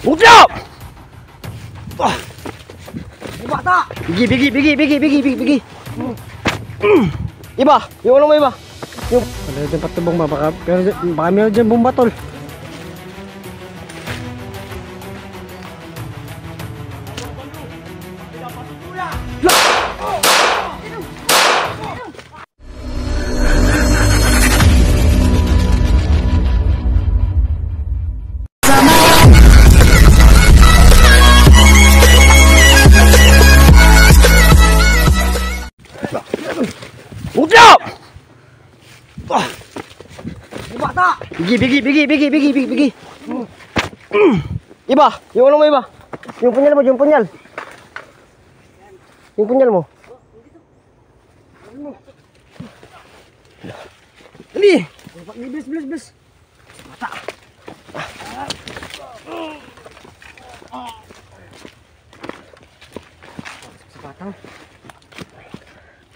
Udyap! Bata! Bigi. Iba, yung ano mo iba? Yung ano dyan patubong ba? Baka meron dyan bumbatol. Udyap! Bata! Bigi. Iba, yung ano mo iba? Yung punyal mo, Yung punyal mo. Dali! Bilis. Bata!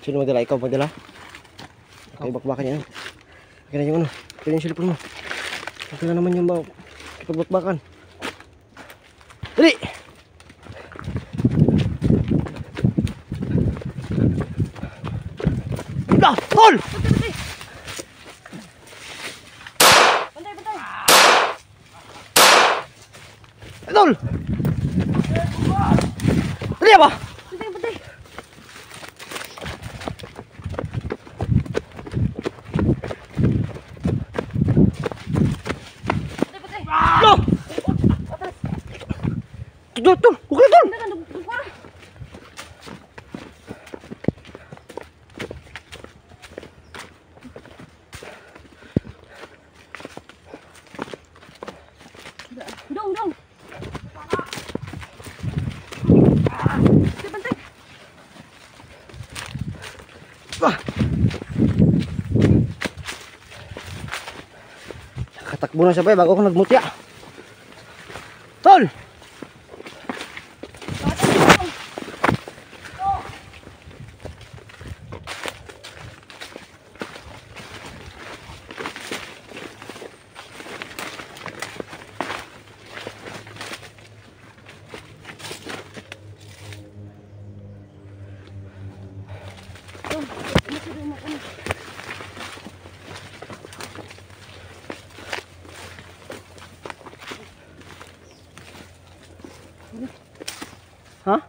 Sino magdala? Ikaw magdala? Ikaw bakbakan yan. Kaya na yung ano. Kaya yung silipon mo. Kaya naman yung kipagbakbakan. Dali! Ika! Tol! Bantay! Tol! Dali apa? Bantay! Loh! Tol! Bukan tol! Dong. Bantay. Katakbo na siya ba bago ako nagmutya. Tol! Hah?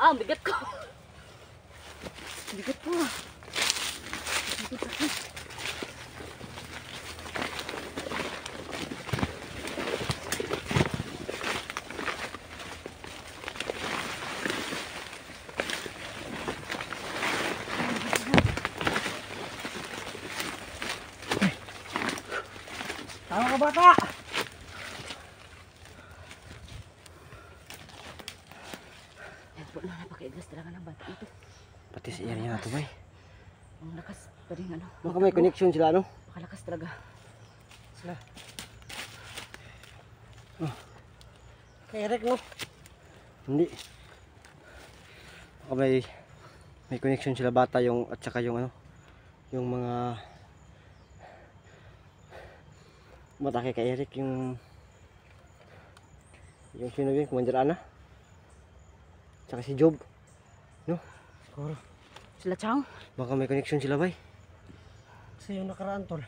Ang bigat ko. Bigat po. Tama ka bata! Napaka-iglas talaga ng bata ito. Pati si area na ito ba eh. Ang lakas pa rin ano. Baka may connection sila ano? Makalakas talaga. Sila. Kay Eric no? Hindi. Baka may connection sila bata yung at saka yung ano. Yung mga matake kay Eric yung sino yun? Commander Ana? Tsaka si Job. No? Siguro. Sila Chang? Baka may connection sila ba eh. Kasi yung nakaraan tol,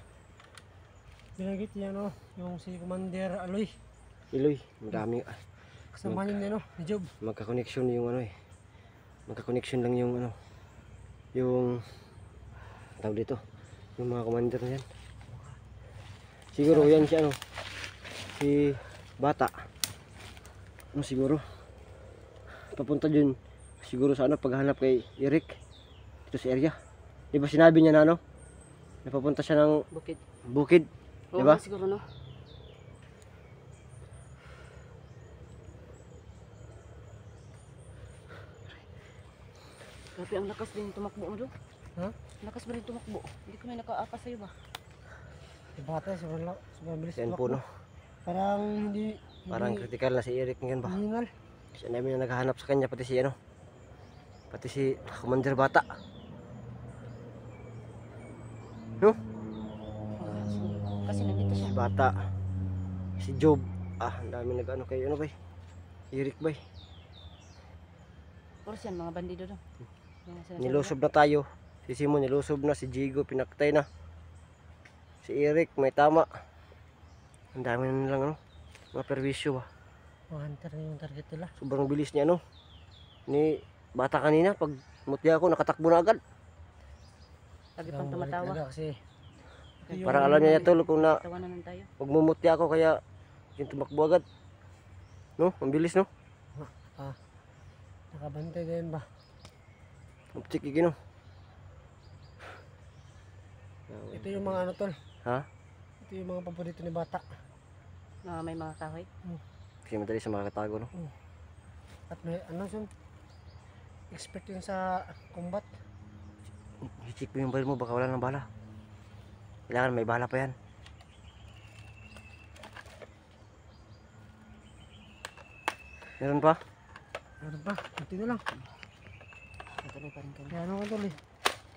binagit niya no, yung si Commander Aloy. Iloy, madami. Kasama niya no, ni Job. Magka-connection yung ano eh. Magka-connection lang yung ano. Yung tawag dito. Yung mga commander na yan. Siguro yan si ano. Si bata. Ano siguro? Papunta dun siguro sa ano paghahanap kay Eric dito sa area. Di ba sinabi niya na ano? Napapunta siya ng bukid. Di ba? Siguro no. Grabe ang lakas din tumakbo mo doon. Ha? Lakas ba rin tumakbo? Hindi ko may nakaapas sa'yo ba? Si bata, sobrang bilis Yan po no. Parang hindi Critical na si Eric ngayon ba? hingal. Kasi namin na naghahanap sa kanya pati si ano. Pati si Commander Bata. No? Kasi nandito siya. Bata. Si Job. Ang dami nag-ano kay ano bay. Eric bay. Puros yan, mga bandido daw. Yung sinasabi Nilusob na tayo. Si Simon nilusob na. Si Jigo pinaktay na. Si Eric may tama. Ang dami na nilang ano. Mga perwisyo ba. Hunter na yung target nila. Sobrang bilis niya ano. Ni bata kanina pag mutya ako nakatakbo na agad. Lagi pang tumatawa. Kasi Parang alam niya tol kung na Tawanan lang tayo. pag mumutya ako kaya yung tumakbo agad. No? Ang bilis no? nakabantay din ba? Uptik gino. Ito yung mga ano tol. Ha? Ito yung mga paborito ni bata. Na may mga kahoy. Kasi madali sa makakatago no. At may ano sun, expert yun sa combat. I-check mo yung baril mo baka wala ng bala. Kailangan may bala pa yan. Meron pa? Meron pa, ito na lang. Tuloy pa rin kami. Kaya ano ka tol eh.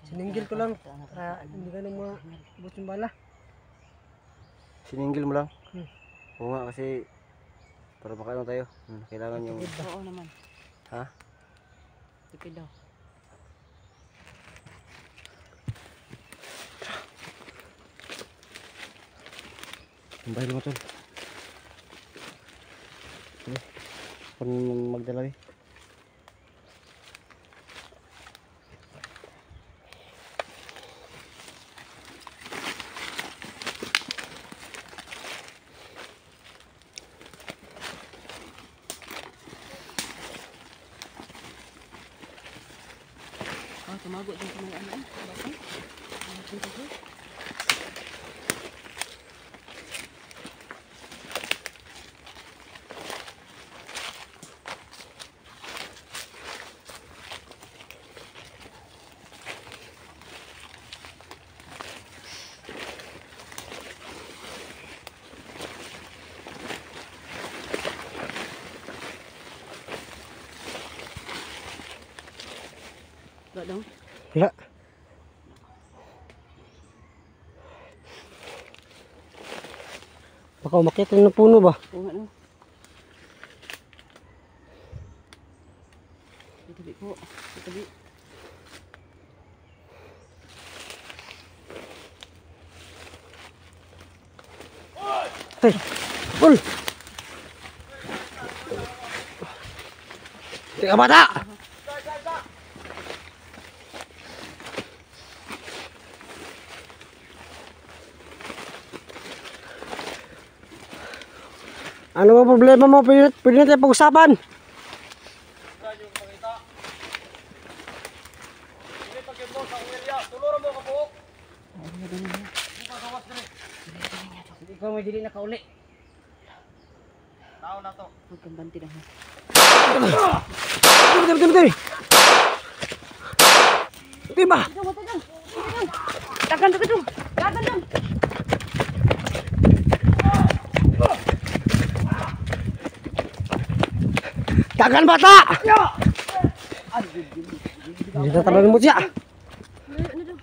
Siningil ko lang. Kaya hindi ka nang maabot yung bala. Siningil mo lang? Hmm. Oo nga kasi para makaano tayo. Kailangan yung... Tipid ba? Oo naman. Ha? Tipid daw. Ang bahil mo tol. Kung magdala eh. Tumago din sa may ano. Bakit? Dito ko. Wala daw. Wala. Baka umakyat ng puno ba? Oo nga no. Itabi po. Itabi. Hey! Ul! Teka bata! Ano ba problema mo? Pwede natin pag-usapan. Ikaw may dili na kauli. Tao na to. Huwag kang banti lang ha. Dali! Diba? Tagan dong. Tagan dong. Tagan bata! Hindi na talagang mo siya. Ano dong?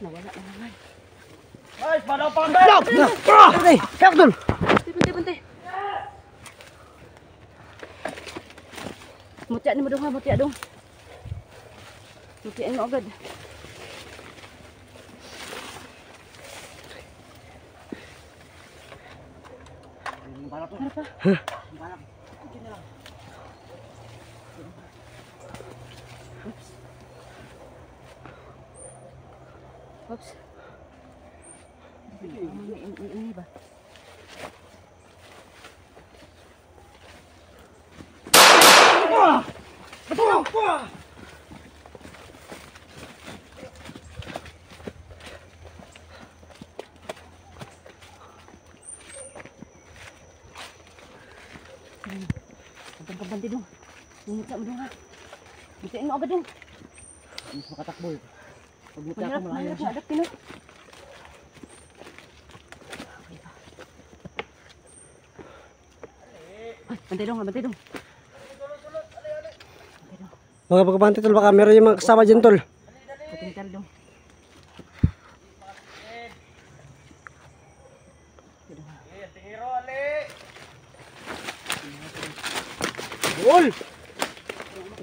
Nawala na naman. Ay, padaw panggal! Hey, help dun! Bunti. Mutya ni mo dong ha, mutya dong. Mutyain mo agad. Para pa. Oops. Ini ba? Ang banti dong. Mumutya mo dong ha. Mutyain mo agad dong. Mas makatakbo eh. Pag mutya Mahirap, mahirap. Mahirap, Pino. Bantay dong, bantay dong. Mga pagkabante tol, baka meron yung mga kasama dyan tol. Patingkal dong. Dool!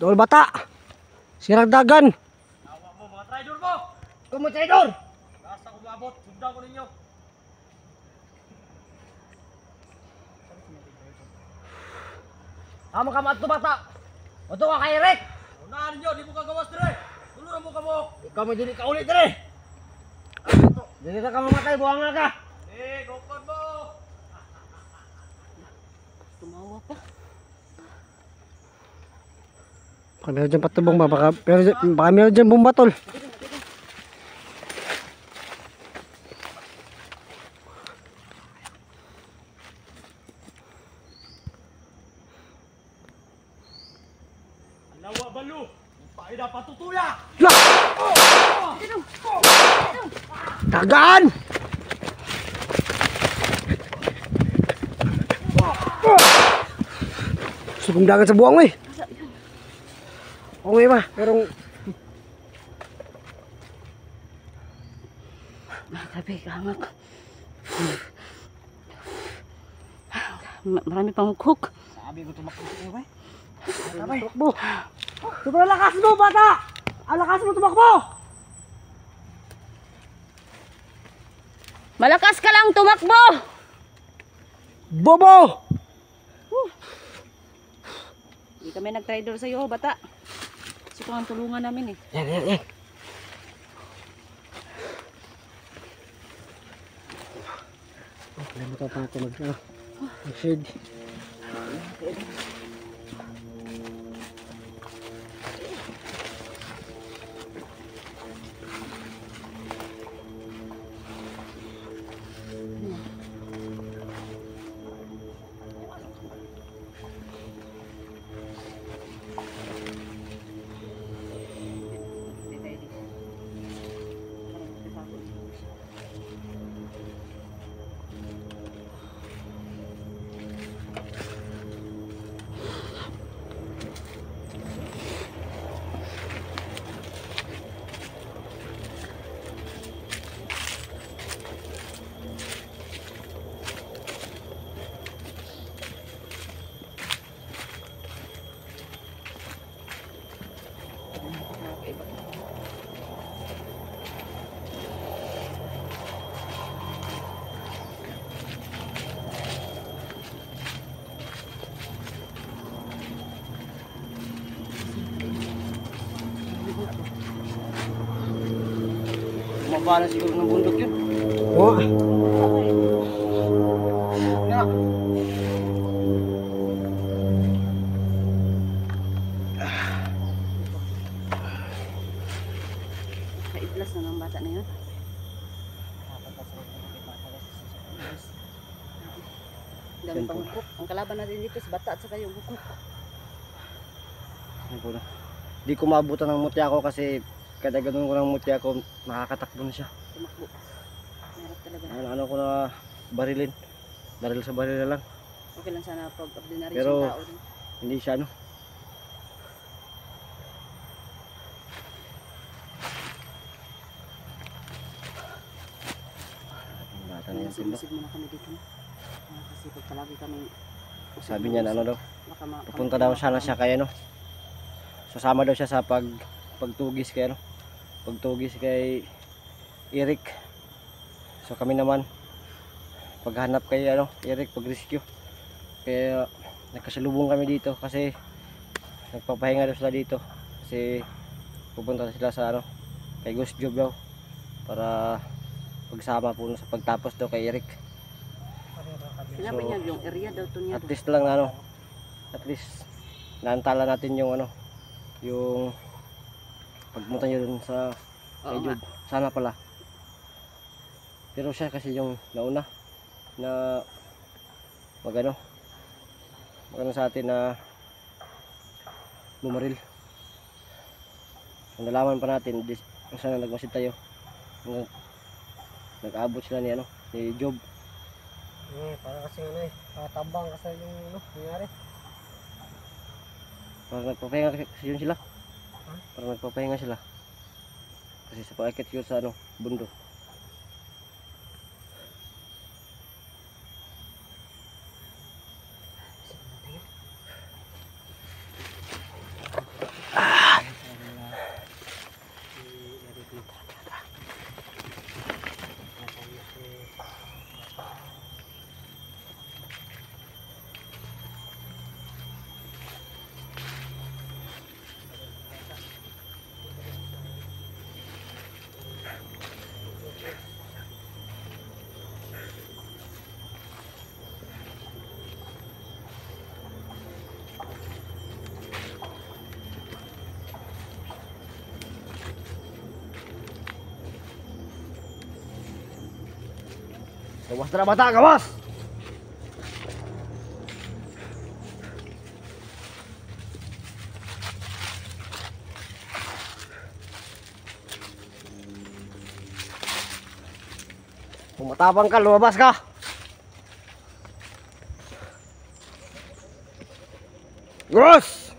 Dool bata! Sirang dagan! Kamu traidor! Basta kumabot, sundan ko ninyo. Tama ka mato bata. Oto ka kay Eric. Unahan ninyo, di mo kagawas dire. Tuluran mo kamo. Ikaw mo dili ka ulit dire. Dili ka mamatay, buwangan ka. Gopon mo. Tumawa pa. Baka meron dyan patubong ba? Baka meron dyan bomba tol. Lawa balo. Paida patutuya. Lah! Dagan! Sugong dagan sa buwang eh. Okay ba? Pero Sabi, kahamak. Marami pang hook. Sabi ko tumakbo sa iyo eh. tumakbo. Sobrang lakas mo bata! Ang lakas mo tumakbo! Malakas ka lang tumakbo! Bobo! Hindi kami nag-trader sa'yo, bata. Kasi kung ang tulungan namin eh. Yan. Kalimutan pa natin mag-shade. Mababa na siguro ng bundok yun. Oo. Kaya, Kaiblas na ng bata na yun. Dami pang hook. Ang kalaban natin dito sa bata at saka yung hook. ano po na. Di ko maabutan ng mutya ko kasi kada ganun ko ng mutya ko, makakatakbo na siya. Tumakbo. Meron talaga. Ano ko na barilin. Baril sa baril na lang. Okay lang sana pag ordinary Pero- siyang tao din. Hindi siya ano. Bata na yan sila. Nasimisig muna kami dito. Kasi pag palagi kami Sabi niya na ano daw. baka Pupunta daw sana siya kay ano. Sasama daw siya sa pagtugis kay ano. Pagtugis kay Eric. So kami naman paghanap kay ano, Eric, pag-rescue. Kaya nagkasalubong kami dito kasi nagpapahinga daw sila dito. Kasi pupunta sila sa ano, kay Ghost Job daw para pagsama po sa pagtapos daw kay Eric. Sinabi So, niya yung area daw to niya. At least lang ano, at least naantala natin yung ano, yung pagpunta niyo dun sa kay Oo nga. Job. Sana pala. Pero siya kasi yung nauna na magano sa atin na bumaril. Ang nalaman pa natin kung saan nagmasid tayo. Hanggang nag-abot sila ni ano, ni Job. Para kasi ano tabang kasi yung ano, nangyari. Para nagpapahinga kasi yun sila. Para nagpapahinga sila. Kasi sa paakit yun sa ano, bundok. Gawas na bata, gawas! Kung matapang ka, lumabas ka! Gawas!